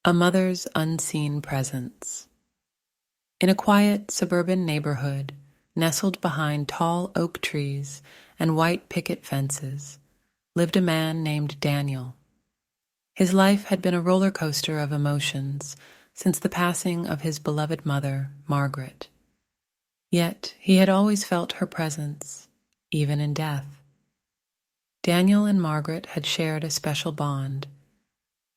A mother's unseen presence. In a quiet suburban neighborhood, nestled behind tall oak trees and white picket fences, lived a man named Daniel. His life had been a roller coaster of emotions since the passing of his beloved mother, Margaret. Yet he had always felt her presence, even in death. Daniel and Margaret had shared a special bond.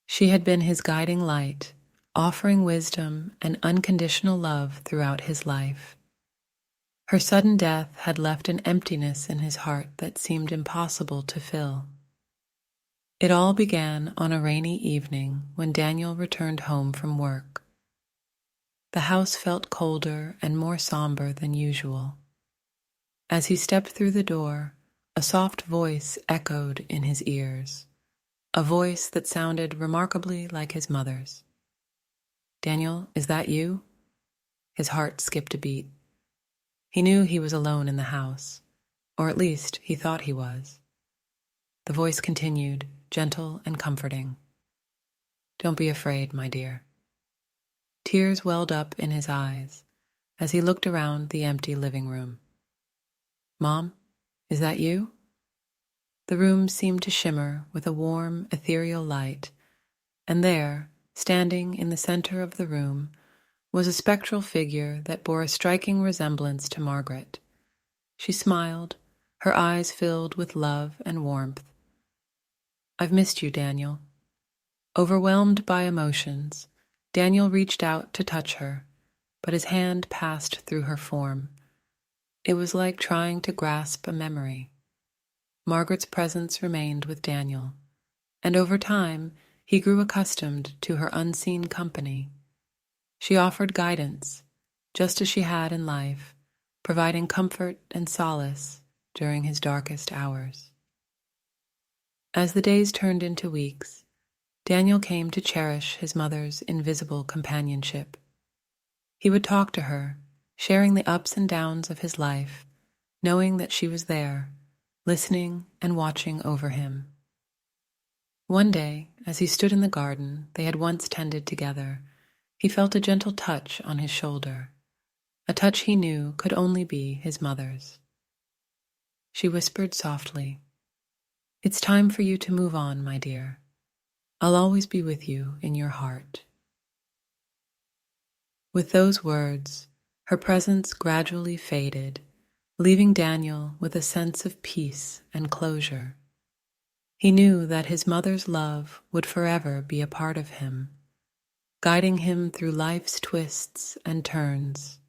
She had been his guiding light, offering wisdom and unconditional love throughout his life. Her sudden death had left an emptiness in his heart that seemed impossible to fill. It all began on a rainy evening when Daniel returned home from work. The house felt colder and more somber than usual. As he stepped through the door, a soft voice echoed in his ears, a voice that sounded remarkably like his mother's. "Daniel, is that you?" His heart skipped a beat. He knew he was alone in the house, or at least he thought he was. The voice continued, gentle and comforting. "Don't be afraid, my dear." Tears welled up in his eyes as he looked around the empty living room. "Mom, is that you?" The room seemed to shimmer with a warm, ethereal light, and there, standing in the center of the room, was a spectral figure that bore a striking resemblance to Margaret. She smiled, her eyes filled with love and warmth. "I've missed you, Daniel." Overwhelmed by emotions, Daniel reached out to touch her, but his hand passed through her form. It was like trying to grasp a memory. Margaret's presence remained with Daniel, and over time he grew accustomed to her unseen company. She offered guidance, just as she had in life, providing comfort and solace during his darkest hours. As the days turned into weeks, Daniel came to cherish his mother's invisible companionship. He would talk to her, sharing the ups and downs of his life, knowing that she was there, listening and watching over him. One day, as he stood in the garden they had once tended together, he felt a gentle touch on his shoulder, a touch he knew could only be his mother's. She whispered softly, "It's time for you to move on, my dear. I'll always be with you in your heart." With those words, her presence gradually faded, leaving Daniel with a sense of peace and closure. He knew that his mother's love would forever be a part of him, guiding him through life's twists and turns.